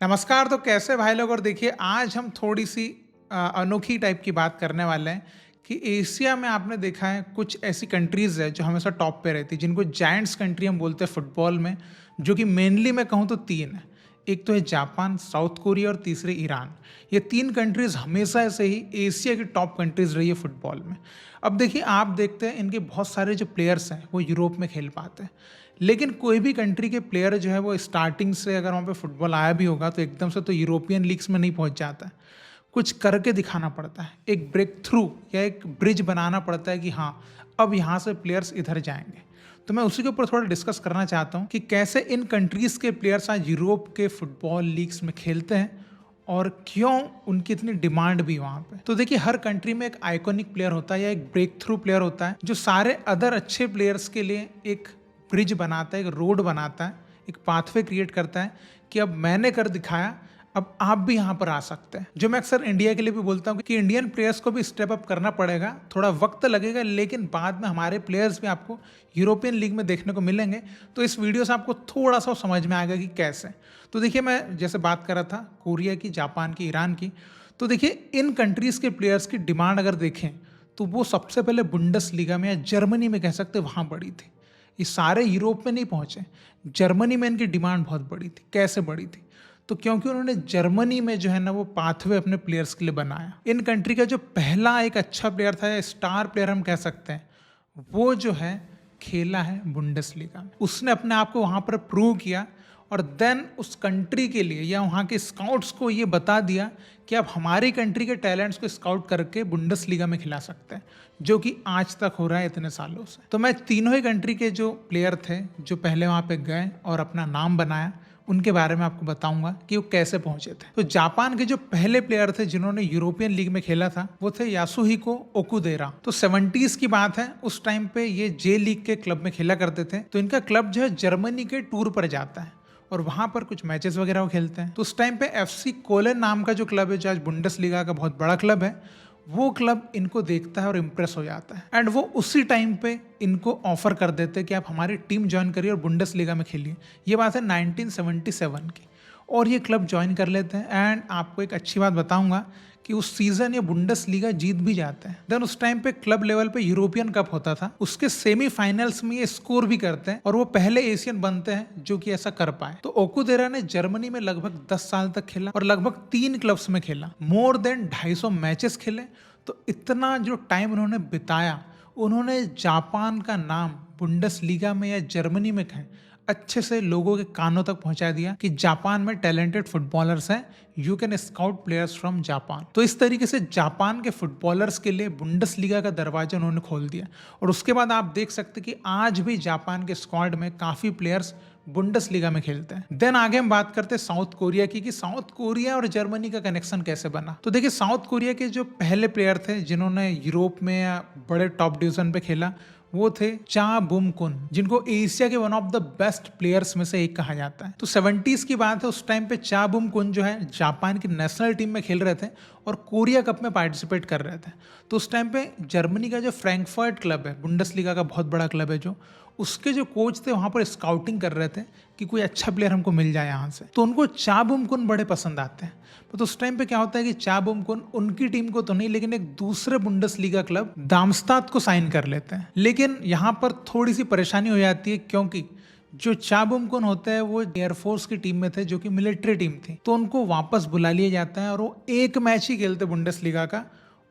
नमस्कार। तो कैसे भाई लोग। और देखिए आज हम थोड़ी सी अनोखी टाइप की बात करने वाले हैं कि एशिया में आपने देखा है कुछ ऐसी कंट्रीज़ है जो हमेशा टॉप पे रहती है, जिनको जायंट्स कंट्री हम बोलते हैं फुटबॉल में, जो कि मेनली मैं कहूँ तो तीन है। एक तो है जापान, साउथ कोरिया और तीसरी ईरान। ये तीन कंट्रीज़ हमेशा से ही एशिया की टॉप कंट्रीज़ रही है फुटबॉल में। अब देखिए आप देखते हैं इनके बहुत सारे जो प्लेयर्स हैं वो यूरोप में खेल पाते हैं, लेकिन कोई भी कंट्री के प्लेयर जो है वो स्टार्टिंग से अगर वहाँ पे फुटबॉल आया भी होगा तो एकदम से तो यूरोपियन लीग्स में नहीं पहुँच जाता है। कुछ करके दिखाना पड़ता है, एक ब्रेक थ्रू या एक ब्रिज बनाना पड़ता है कि हाँ, अब यहाँ से प्लेयर्स इधर जाएँगे। तो मैं उसी के ऊपर थोड़ा डिस्कस करना चाहता हूँ कि कैसे इन कंट्रीज़ के प्लेयर्स आज यूरोप के फुटबॉल लीग्स में खेलते हैं और क्यों उनकी इतनी डिमांड भी वहाँ पे। तो देखिए हर कंट्री में एक आइकॉनिक प्लेयर होता है या एक ब्रेक थ्रू प्लेयर होता है जो सारे अदर अच्छे प्लेयर्स के लिए एक ब्रिज बनाता है, एक रोड बनाता है, एक पाथवे क्रिएट करता है कि अब मैंने कर दिखाया, अब आप भी यहाँ पर आ सकते हैं। जो मैं अक्सर इंडिया के लिए भी बोलता हूँ कि इंडियन प्लेयर्स को भी स्टेप अप करना पड़ेगा, थोड़ा वक्त लगेगा, लेकिन बाद में हमारे प्लेयर्स भी आपको यूरोपियन लीग में देखने को मिलेंगे। तो इस वीडियो से आपको थोड़ा सा समझ में आएगा कि कैसे। तो देखिए मैं जैसे बात कर रहा था कोरिया की, जापान की, ईरान की, तो देखिए इन कंट्रीज़ के प्लेयर्स की डिमांड अगर देखें तो वो सबसे पहले बुंडस लीगा में या जर्मनी में कह सकते वहाँ बढ़ी थी। ये सारे यूरोप में नहीं पहुंचे, जर्मनी में इनकी डिमांड बहुत बड़ी थी। कैसे बड़ी थी? तो क्योंकि उन्होंने जर्मनी में जो है ना वो पाथवे अपने प्लेयर्स के लिए बनाया। इन कंट्री का जो पहला एक अच्छा प्लेयर था या स्टार प्लेयर हम कह सकते हैं, वो जो है खेला है बुंडेसलीगा में। उसने अपने आप को वहाँ पर प्रूव किया और देन उस कंट्री के लिए या वहाँ के स्काउट्स को ये बता दिया कि आप हमारी कंट्री के टैलेंट्स को स्काउट करके बुंडेसलीगा में खिला सकते हैं, जो कि आज तक हो रहा है इतने सालों से। तो मैं तीनों ही कंट्री के जो प्लेयर थे जो पहले वहाँ पे गए और अपना नाम बनाया, उनके बारे में आपको बताऊंगा कि वो कैसे पहुंचे थे। तो जापान के जो पहले प्लेयर थे जिन्होंने यूरोपियन लीग में खेला था वो थे यासुहिको ओकुदेरा। तो 70s की बात है, उस टाइम पे ये जे लीग के क्लब में खेला करते थे। तो इनका क्लब जो है जर्मनी के टूर पर जाता है और वहां पर कुछ मैचेस वगैरह वो खेलते हैं। तो उस टाइम पे एफसी कोलन नाम का जो क्लब है, जो आज बुंडेसलीगा का बहुत बड़ा क्लब है, वो क्लब इनको देखता है और इम्प्रेस हो जाता है एंड वो उसी टाइम पे इनको ऑफर कर देते हैं कि आप हमारी टीम ज्वाइन करिए और बुंडेसलीगा में खेलिए। ये बात है 1977 की, और ये क्लब ज्वाइन कर लेते हैं। एंड आपको एक अच्छी बात बताऊंगा कि उस सीजन ये बुंडेसलीगा जीत भी जाते हैं। देन उस टाइम पे क्लब लेवल पे यूरोपियन कप होता था, उसके सेमीफाइनल्स में ये स्कोर भी करते हैं और वो पहले एशियन बनते हैं जो कि ऐसा कर पाए। तो ओकुदेरा ने जर्मनी में लगभग 10 साल तक खेला और लगभग 3 क्लब्स में खेला, मोर देन 250 मैचेस खेले। तो इतना जो टाइम उन्होंने बिताया, उन्होंने जापान का नाम बुंडेसलीगा में या जर्मनी में कहें अच्छे से लोगों के कानों तक पहुंचा दिया कि जापान में टैलेंटेड फुटबॉलर्स हैं, you can scout players from Japan. तो इस तरीके से जापान के फुटबॉलर्स के लिए बुंडेसलीगा का दरवाजा उन्होंने खोल दिया। और उसके बाद आप देख सकते कि आज भी जापान के स्क्वाड में काफी प्लेयर्स बुंडेसलीगा में खेलते हैं। देन आगे हम बात करते हैं साउथ कोरिया की, कि साउथ कोरिया और जर्मनी का कनेक्शन कैसे बना। तो देखिए साउथ कोरिया के जो पहले प्लेयर थे जिन्होंने यूरोप में या बड़े टॉप डिवीजन पे खेला, वो थे चा बुम कुन, जिनको एशिया के one of the best players में से एक कहा जाता है। तो 70s की बात है, उस टाइम पे चा बुम कुन जो है जापान की नेशनल टीम में खेल रहे थे और कोरिया कप में पार्टिसिपेट कर रहे थे। तो उस टाइम पे जर्मनी का जो फ्रैंकफर्ट क्लब है, बुंडेसलीगा का बहुत बड़ा क्लब है, जो उसके जो कोच थे वहां पर स्काउटिंग कर रहे थे कि कोई अच्छा प्लेयर हमको मिल जाए यहाँ से। तो उनको चा बुम कुन बड़े पसंद आते हैं। तो उस टाइम पे क्या होता है कि चा बुम कुन उनकी टीम को तो नहीं, लेकिन एक दूसरे बुंडेसलीगा क्लब दामस्ताद को साइन कर लेते हैं। लेकिन यहाँ पर थोड़ी सी परेशानी हो जाती है, क्योंकि जो चा बुम कुन होते हैं वो एयरफोर्स की टीम में थे, जो कि मिलिट्री टीम थी। तो उनको वापस बुला लिया जाता है और वो एक मैच ही खेलते बुंडेसलीगा का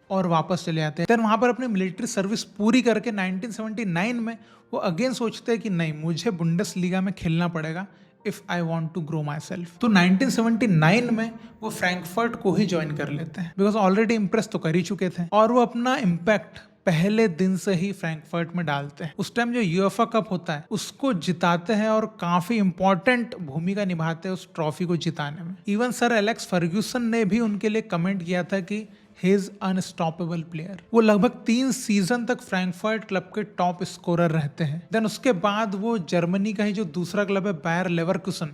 और वापस चले जाते हैं। देन वहां पर अपनी मिलिट्री सर्विस पूरी करके 1979 में वो अगेन सोचते हैं कि नहीं, मुझे बुंडेसलीगा में खेलना पड़ेगा if I want to grow myself. तो 1979 में वो फ्रैंकफर्ट को ही ज्वाइन कर लेते हैं, बिकॉज ऑलरेडी इम्प्रेस तो कर ही चुके थे और वो अपना इम्पैक्ट पहले दिन से ही फ्रैंकफर्ट में डालते हैं। उस टाइम जो यूएफए कप होता है उसको जिताते हैं और काफी इंपॉर्टेंट भूमिका निभाते हैं उस ट्रॉफी को जिताने में। इवन सर एलेक्स फर्ग्यूसन ने भी उनके लिए कमेंट किया था कि ही इज अनस्टॉपेबल प्लेयर। वो लगभग 3 सीजन तक फ्रैंकफर्ट क्लब के टॉप स्कोरर रहते हैं। देन उसके बाद वो जर्मनी का ही जो दूसरा क्लब है बायर लेवरकुसन,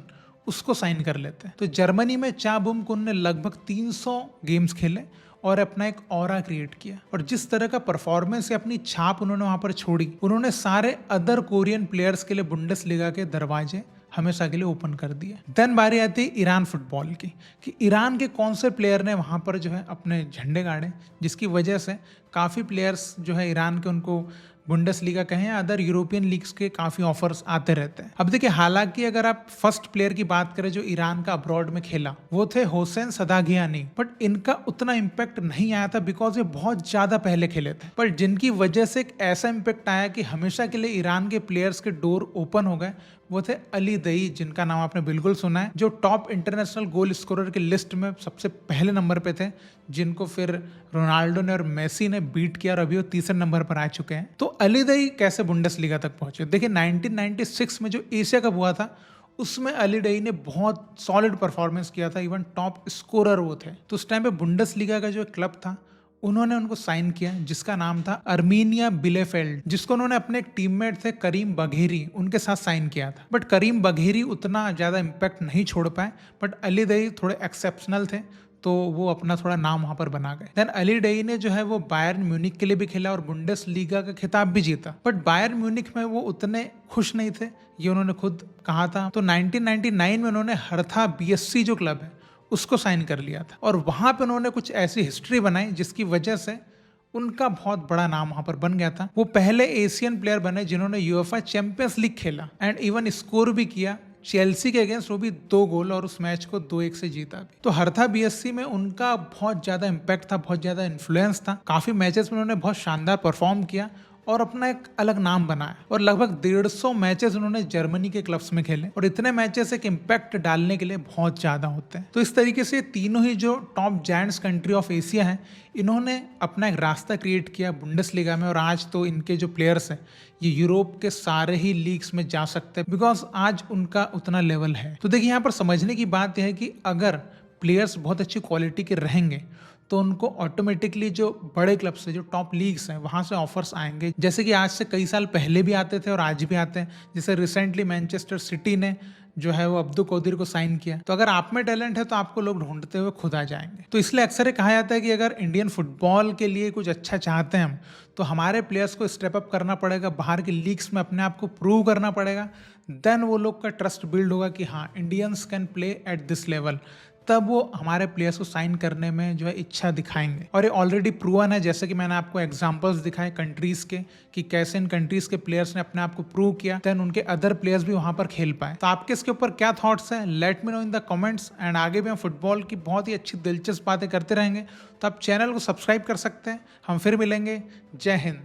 उसको साइन कर लेते हैं। तो जर्मनी में चा बुम कुन ने लगभग 300 गेम्स खेले और अपना एक ऑरा क्रिएट किया। और जिस तरह का परफॉर्मेंस या अपनी छाप उन्होंने वहां पर छोड़ी, उन्होंने सारे अदर कोरियन प्लेयर्स के लिए बुंडेसलीगा के दरवाजे हमेशा के लिए ओपन कर दिया। देन बारी आती है ईरान फुटबॉल की, कि ईरान के कौन से प्लेयर ने वहाँ पर जो है अपने झंडे गाड़े, जिसकी वजह से काफ़ी प्लेयर्स जो है ईरान के उनको बुंडेसलीगा कहें या अदर यूरोपियन लीग्स के काफ़ी ऑफर्स आते रहते हैं। अब देखिए, हालांकि अगर आप फर्स्ट प्लेयर की बात करें जो ईरान का अब्रॉड में खेला, वो थे होसेन सदागियानी, बट इनका उतना इम्पैक्ट नहीं आया था बिकॉज ये बहुत ज़्यादा पहले खेले थे। पर जिनकी वजह से एक ऐसा इम्पैक्ट आया कि हमेशा के लिए ईरान के प्लेयर्स के डोर ओपन हो गए, वो थे अली दई, जिनका नाम आपने बिल्कुल सुना है, जो टॉप इंटरनेशनल गोल स्कोरर की लिस्ट में सबसे पहले नंबर पे थे, जिनको फिर रोनाल्डो ने और मेसी ने बीट किया और अभी वो तीसरे नंबर पर आ चुके हैं। तो अली दई कैसे बुंडेसलीगा तक पहुंचे? देखिए, 1996 में जो एशिया कप हुआ था, उसमें अली डई ने बहुत सॉलिड परफॉर्मेंस किया था, इवन टॉप स्कोरर वो थे। तो उस टाइम पे बुंडेसलीगा का जो क्लब था, उन्होंने उनको साइन किया, जिसका नाम था अर्मीनिया बिलेफेल्ड, जिसको उन्होंने अपने एक टीममेट थे करीम बघेरी, उनके साथ साइन किया था। बट करीम बघेरी उतना ज़्यादा इम्पैक्ट नहीं छोड़ पाए, बट अली दई थोड़े एक्सेप्शनल थे, तो वो अपना थोड़ा नाम वहां पर बना गए। देन अली डई ने जो है वो बायर्न म्यूनिक के लिए भी खेला और बुंडेसलीगा का खिताब भी जीता, बट बायर्न म्यूनिक में वो उतने खुश नहीं थे, ये उन्होंने खुद कहा था। तो 1999 में उन्होंने हर्था बीएससी जो क्लब है उसको साइन कर लिया था, और वहां पे उन्होंने कुछ ऐसी हिस्ट्री बनाई जिसकी वजह से उनका बहुत बड़ा नाम वहां पर बन गया था। वो पहले एशियन प्लेयर बने जिन्होंने यूएफए चैंपियंस लीग खेला एंड इवन स्कोर भी किया चेल्सी के अगेंस्ट, वो भी 2 गोल, और उस मैच को 2-1 से जीता भी। तो हर्था बीएससी में उनका बहुत ज्यादा इम्पैक्ट था, बहुत ज्यादा इन्फ्लुएंस था, काफी मैचेस में उन्होंने बहुत शानदार परफॉर्म किया और अपना एक अलग नाम बनाया, और लगभग 150 मैचेस उन्होंने जर्मनी के क्लब्स में खेले, और इतने मैचेस एक इम्पैक्ट डालने के लिए बहुत ज्यादा होते हैं। तो इस तरीके से तीनों ही जो top giants country of Asia हैं, इन्होंने अपना एक रास्ता क्रिएट किया बुंडेसलीगा में, और आज तो इनके जो प्लेयर्स हैं ये यूरोप के सारे ही लीग्स में जा सकते हैं, बिकॉज आज उनका उतना लेवल है। तो देखिए, यहाँ पर समझने की बात यह है कि अगर प्लेयर्स बहुत अच्छी क्वालिटी के रहेंगे तो उनको ऑटोमेटिकली जो बड़े क्लब से, जो टॉप लीग्स हैं, वहां से ऑफर्स आएंगे, जैसे कि आज से कई साल पहले भी आते थे और आज भी आते हैं। जैसे रिसेंटली मैनचेस्टर सिटी ने जो है वो अब्दुल कौदिर को साइन किया। तो अगर आप में टैलेंट है तो आपको लोग ढूंढते हुए खुद आ जाएंगे। तो इसलिए अक्सर ये कहा जाता है कि अगर इंडियन फुटबॉल के लिए कुछ अच्छा चाहते हैं हम, तो हमारे प्लेयर्स को स्टेप अप करना पड़ेगा, बाहर की लीग्स में अपने आप को प्रूव करना पड़ेगा, देन वो लोग का ट्रस्ट बिल्ड होगा कि हाँ, Indians can play at this level. तब वो हमारे प्लेयर्स को साइन करने में जो है इच्छा दिखाएंगे, और ये ऑलरेडी प्रूवन है, जैसे कि मैंने आपको एग्जांपल्स दिखाए कंट्रीज के, कि कैसे इन कंट्रीज के प्लेयर्स ने अपने आप को प्रूव किया, देन उनके अदर प्लेयर्स भी वहां पर खेल पाए। तो आपके इसके ऊपर क्या थॉट्स हैं? Let me know in the comments. And आगे भी हम फुटबॉल की बहुत ही अच्छी दिलचस्प बातें करते रहेंगे, तो आप चैनल को सब्सक्राइब कर सकते हैं। हम फिर मिलेंगे। जय हिंद।